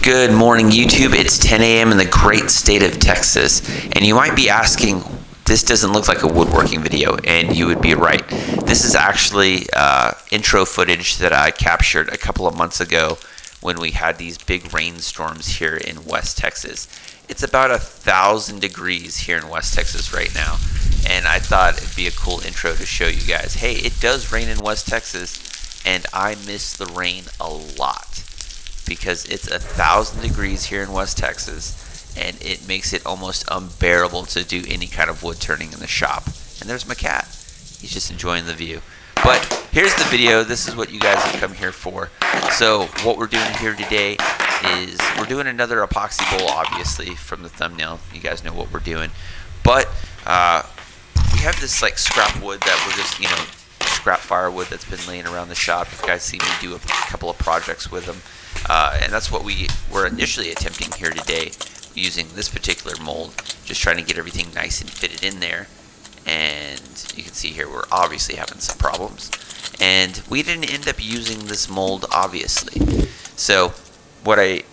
Good morning, YouTube. It's 10 a.m. in the great state of Texas, and you might be asking, this doesn't look like a woodworking video, and you would be right. This is actually intro footage that I captured a couple of months ago when we had these big rainstorms here in West Texas. It's about 1,000 degrees here in West Texas right now, and I thought it'd be a cool intro to show you guys, hey, it does rain in West Texas, and I miss the rain a lot, because it's 1,000 degrees here in West Texas, and it makes it almost unbearable to do any kind of wood turning in the shop. And there's my cat. He's just enjoying the view. But here's the video. This is what you guys have come here for. So what we're doing here today is we're doing another epoxy bowl, obviously, from the thumbnail. You guys know what we're doing. But we have this like scrap wood that we're just, scrap firewood that's been laying around the shop. You guys see me do a couple of projects with them. And that's what we were initially attempting here today, using this particular mold, just trying to get everything nice and fitted in there. And you can see here we're obviously having some problems, and we didn't end up using this mold, obviously. So what I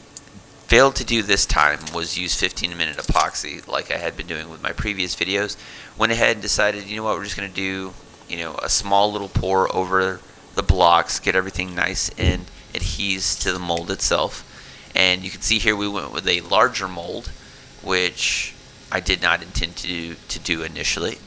failed to do this time was use 15-minute epoxy like I had been doing with my previous videos. Went ahead and decided, you know what, we're just going to do a small little pour over the blocks, get everything nice and adheres to the mold itself. And you can see here we went with a larger mold, which I did not intend to do initially.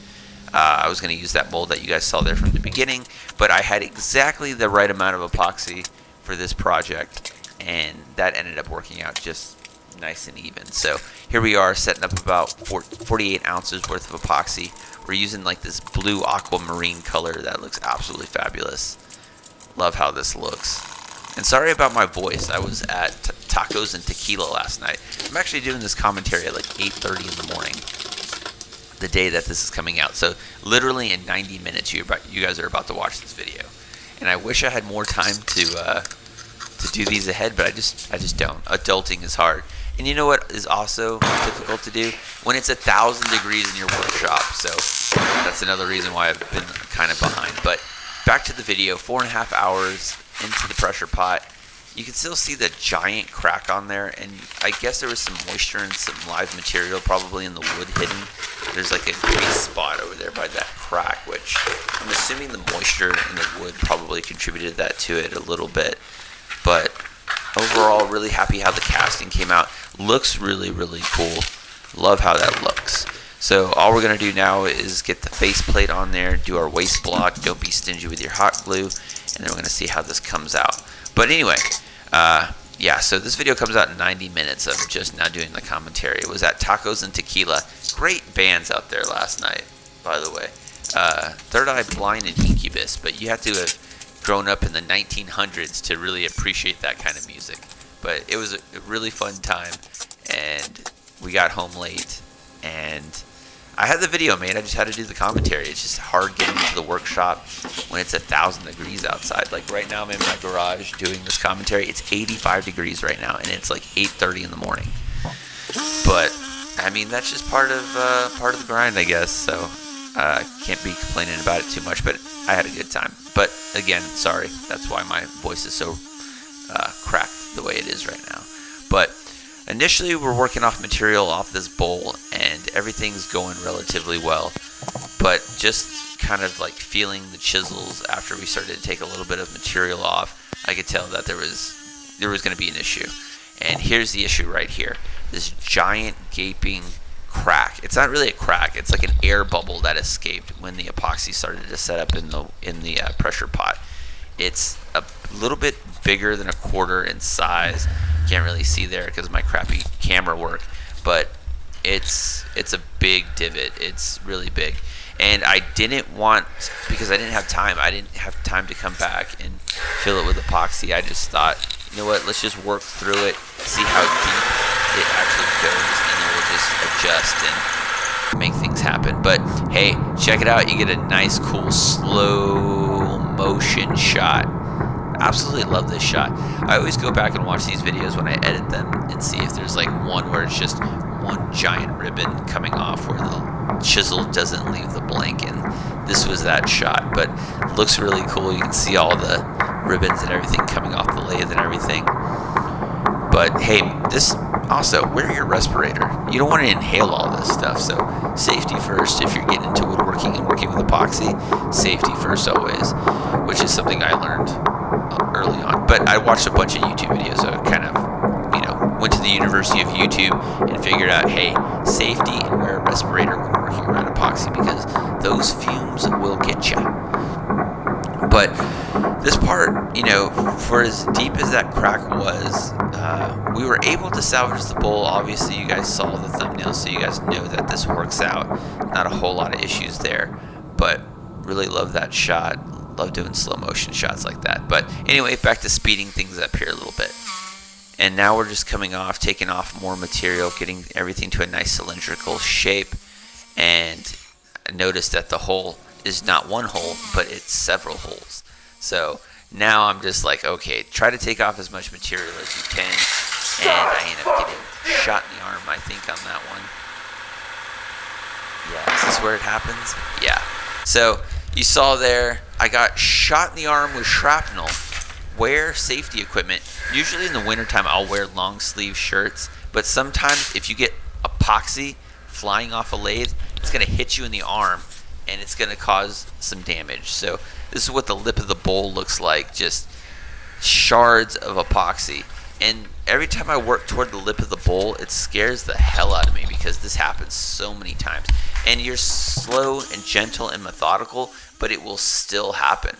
I was going to use that mold that you guys saw there from the beginning, but I had exactly the right amount of epoxy for this project, and that ended up working out just nice and even. So here we are setting up about 48 ounces worth of epoxy. We're using like this blue aquamarine color that looks absolutely fabulous. Love how this looks. And sorry about my voice. I was at Tacos and Tequila last night. I'm actually doing this commentary at like 8:30 in the morning, the day that this is coming out. So literally in 90 minutes, you guys are about to watch this video. And I wish I had more time to do these ahead, but I just don't. Adulting is hard. And you know what is also difficult to do? When it's 1,000 degrees in your workshop. So that's another reason why I've been kind of behind. But back to the video. 4.5 hours into the pressure pot. You can still see the giant crack on there, and I guess there was some moisture and some live material probably in the wood hidden. There's like a grease spot over there by that crack, which I'm assuming the moisture in the wood probably contributed to it a little bit. But overall, really happy how the casting came out. Looks really, really cool. Love how that looks. So all we're going to do now is get the faceplate on there, do our waste block, don't be stingy with your hot glue, and then we're going to see how this comes out. But anyway, yeah, so this video comes out in 90 minutes of just now doing the commentary. It was at Tacos and Tequila. Great bands out there last night, by the way. Third Eye Blind and Incubus, but you have to have grown up in the 1900s to really appreciate that kind of music. But it was a really fun time, and we got home late, and I had the video made. I just had to do the commentary. It's just hard getting into the workshop when it's 1,000 degrees outside. Like right now I'm in my garage doing this commentary. It's 85 degrees right now, and it's like 8:30 in the morning. But I mean, that's just part of the grind, I guess. So can't be complaining about it too much. But I had a good time. But again, sorry. That's why my voice is so cracked the way it is right now. But initially, we're working off material off this bowl, and everything's going relatively well. But just kind of like feeling the chisels after we started to take a little bit of material off, I could tell that there was going to be an issue. And here's the issue right here. This giant gaping crack. It's not really a crack. It's like an air bubble that escaped when the epoxy started to set up in the pressure pot. It's a little bit bigger than a quarter in size. Can't really see there because of my crappy camera work, but it's a big divot. It's really big, and I didn't want, because I didn't have time to come back and fill it with epoxy. I just thought, you know what, let's just work through it, see how deep it actually goes, and then we'll just adjust and make things happen. But hey, check it out. You get a nice cool slow motion shot. Absolutely love this shot. I always go back and watch these videos when I edit them and see if there's like one where it's just one giant ribbon coming off where the chisel doesn't leave the blank, and this was that shot. But looks really cool. You can see all the ribbons and everything coming off the lathe and everything. But hey, this also, wear your respirator. You don't want to inhale all this stuff. So safety first if you're getting into woodworking and working with epoxy. Safety first always, which is something I learned early on. But I watched a bunch of YouTube videos. So I kind of, went to the University of YouTube and figured out, hey, safety and wear a respirator when working around epoxy, because those fumes will get you. But this part, for as deep as that crack was, we were able to salvage the bowl. Obviously, you guys saw the thumbnail, so you guys know that this works out. Not a whole lot of issues there, but really love that shot. Love doing slow motion shots like that. But anyway, back to speeding things up here a little bit. And now we're just taking off more material, getting everything to a nice cylindrical shape. And notice that the hole is not one hole, but it's several holes. So now I'm just like, okay, try to take off as much material as you can. And I end up getting shot in the arm, I think, on that one. Yeah, is this where it happens? Yeah. So you saw there, I got shot in the arm with shrapnel. Wear safety equipment. Usually in the wintertime, I'll wear long sleeve shirts, but sometimes if you get epoxy flying off a lathe, it's going to hit you in the arm and it's going to cause some damage. So this is what the lip of the bowl looks like, just shards of epoxy. And every time I work toward the lip of the bowl, it scares the hell out of me because this happens so many times. And you're slow and gentle and methodical, but it will still happen.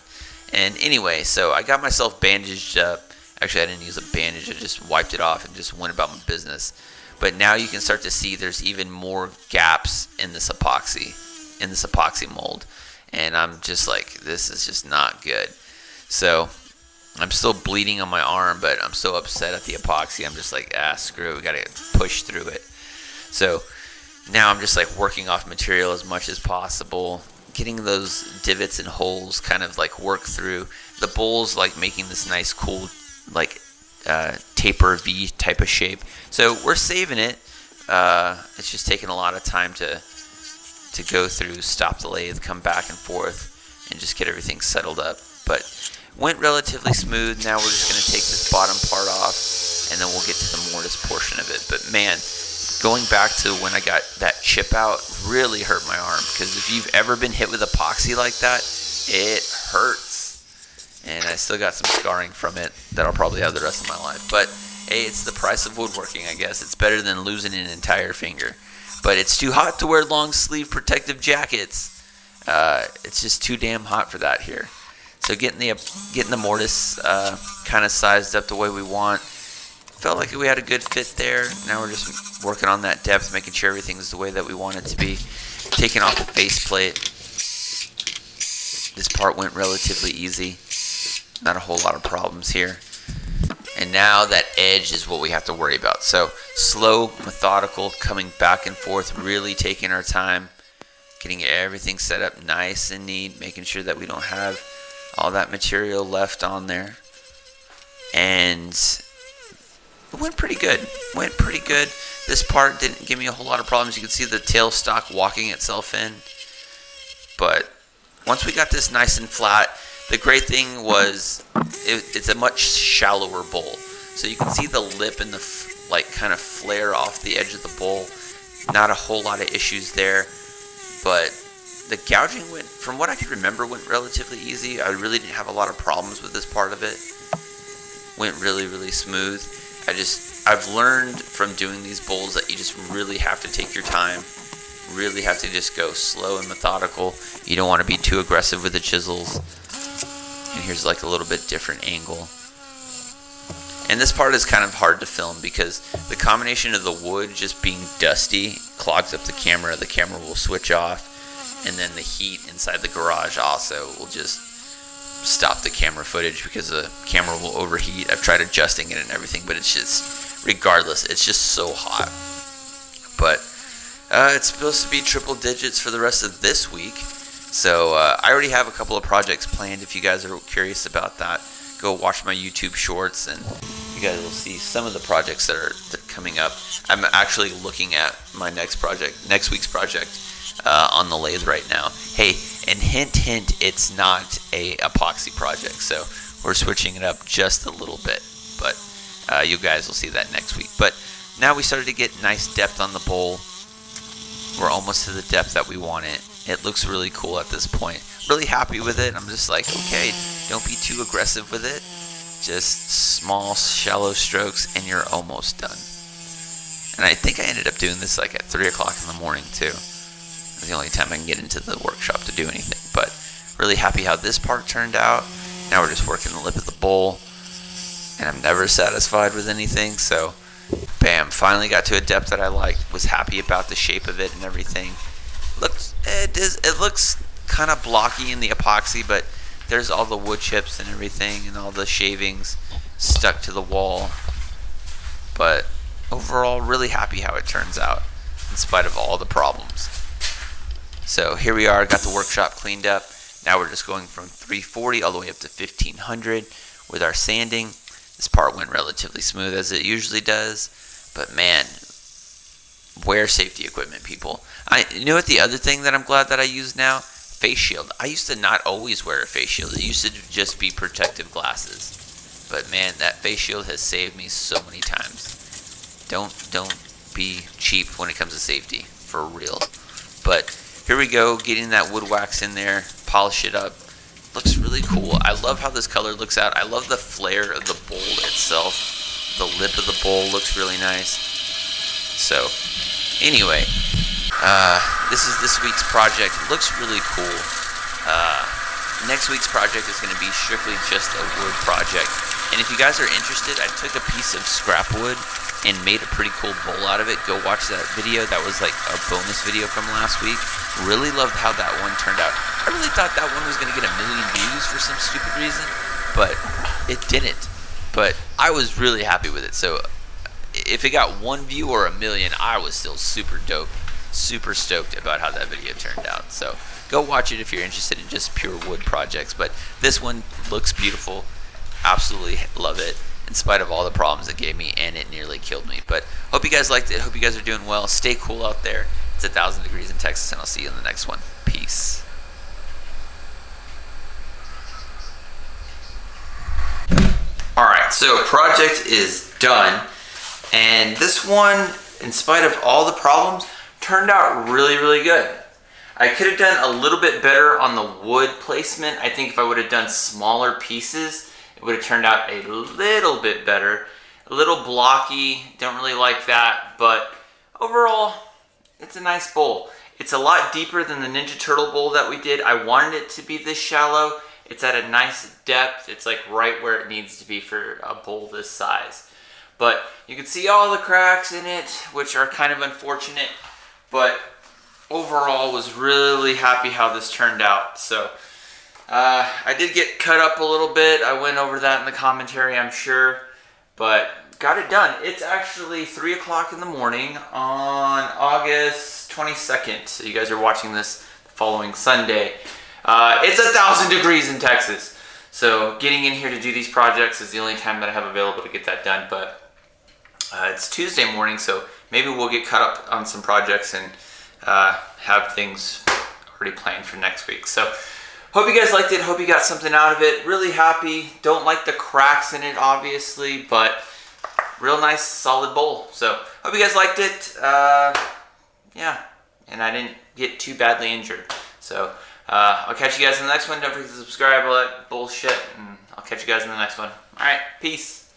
And anyway, so I got myself bandaged up. Actually, I didn't use a bandage. I just wiped it off and just went about my business. But now you can start to see there's even more gaps in this epoxy mold. And I'm just like, this is just not good. So I'm still bleeding on my arm, but I'm so upset at the epoxy. I'm just like, screw it. We got to push through it. So now I'm just like working off material as much as possible, getting those divots and holes kind of like work through. The bowl's like making this nice cool like taper V type of shape. So we're saving it. It's just taking a lot of time to go through, stop the lathe, come back and forth, and just get everything settled up. But went relatively smooth. Now we're just going to take this bottom part off, and then we'll get to the mortise portion of it. But man, going back to when I got that chip out really hurt my arm, because if you've ever been hit with epoxy like that, it hurts. And I still got some scarring from it that I'll probably have the rest of my life. But hey, it's the price of woodworking, I guess. It's better than losing an entire finger. But it's too hot to wear long sleeve protective jackets. It's just too damn hot for that here. So getting the mortise kind of sized up the way we want. Felt like we had a good fit there. Now we're just working on that depth, making sure everything's the way that we want it to be. Taking off the faceplate. This part went relatively easy. Not a whole lot of problems here. And now that edge is what we have to worry about. So slow, methodical, coming back and forth, really taking our time, getting everything set up nice and neat, making sure that we don't have all that material left on there. And it went pretty good. This part didn't give me a whole lot of problems. You can see the tailstock walking itself in. But once we got this nice and flat, the great thing was it's a much shallower bowl. So you can see the lip and the kind of flare off the edge of the bowl. Not a whole lot of issues there. But the gouging went, from what I can remember, went relatively easy. I really didn't have a lot of problems with this part of it. Went really, really smooth. I've learned from doing these bowls that you just really have to take your time. Really have to just go slow and methodical. You don't want to be too aggressive with the chisels. And here's like a little bit different angle. And this part is kind of hard to film because the combination of the wood just being dusty clogs up the camera. The camera will switch off. And then the heat inside the garage also will just stop the camera footage because the camera will overheat. I've tried adjusting it and everything, but it's just, regardless, it's just so hot. But it's supposed to be triple digits for the rest of this week. So I already have a couple of projects planned. If you guys are curious about that, go watch my YouTube shorts and you guys will see some of the projects that are coming up. I'm actually looking at my next week's project on the lathe right now. Hey, and hint, it's not a epoxy project, so we're switching it up just a little bit. But You guys will see that next week. But now we started to get nice depth on the bowl. We're almost to the depth that we want it. It looks really cool at this point. Really happy with it. I'm just like, okay, don't be too aggressive with it. Just small, shallow strokes, and you're almost done. And I think I ended up doing this like at 3 o'clock in the morning too. It's the only time I can get into the workshop to do anything. But really happy how this part turned out. Now we're just working the lip of the bowl. And I'm never satisfied with anything, so bam, finally got to a depth that I liked. Was happy about the shape of it and everything. It looks kind of blocky in the epoxy, but there's all the wood chips and everything and all the shavings stuck to the wall. But overall, really happy how it turns out in spite of all the problems. So here we are, got the workshop cleaned up. Now we're just going from 340 all the way up to 1500 with our sanding. This part went relatively smooth as it usually does, but man, wear safety equipment, people. You know what, the other thing that I'm glad that I use now? Face shield. I used to not always wear a face shield. It used to just be protective glasses. But man, that face shield has saved me so many times. Don't be cheap when it comes to safety, for real. But here we go, getting that wood wax in there, polish it up. Looks really cool. I love how this color looks out. I love the flare of the bowl itself. The lip of the bowl looks really nice. So, anyway, this is this week's project. It looks really cool. Next week's project is going to be strictly just a wood project. And if you guys are interested, I took a piece of scrap wood and made a pretty cool bowl out of it. Go watch that video. That was like a bonus video from last week. Really loved how that one turned out. I really thought that one was going to get 1 million views for some stupid reason, but it didn't. But I was really happy with it. So if it got 1 view or 1 million, I was still super dope, super stoked about how that video turned out. So go watch it if you're interested in just pure wood projects. But this one looks beautiful. Absolutely love it, in spite of all the problems it gave me, and it nearly killed me. But hope you guys liked it. Hope you guys are doing well. Stay cool out there. It's 1,000 degrees in Texas, and I'll see you in the next one. Peace. Alright, so project is done. And this one, in spite of all the problems, turned out really, really good. I could have done a little bit better on the wood placement. I think if I would have done smaller pieces, it would have turned out a little bit better. A little blocky, don't really like that, but overall, it's a nice bowl. It's a lot deeper than the Ninja Turtle bowl that we did. I wanted it to be this shallow. It's at a nice depth. It's like right where it needs to be for a bowl this size. But you can see all the cracks in it, which are kind of unfortunate, but overall was really happy how this turned out. So I did get cut up a little bit. I went over that in the commentary, I'm sure, but got it done. It's actually 3 o'clock in the morning on August 22nd. So you guys are watching this the following Sunday. It's 1,000 degrees in Texas. So getting in here to do these projects is the only time that I have available to get that done. But it's Tuesday morning, so maybe we'll get caught up on some projects and have things already planned for next week. So hope you guys liked it. Hope you got something out of it. Really happy. Don't like the cracks in it, obviously, but real nice, solid bowl. So hope you guys liked it. Yeah, and I didn't get too badly injured. So I'll catch you guys in the next one. Don't forget to subscribe, all that bullshit, and I'll catch you guys in the next one. All right, peace.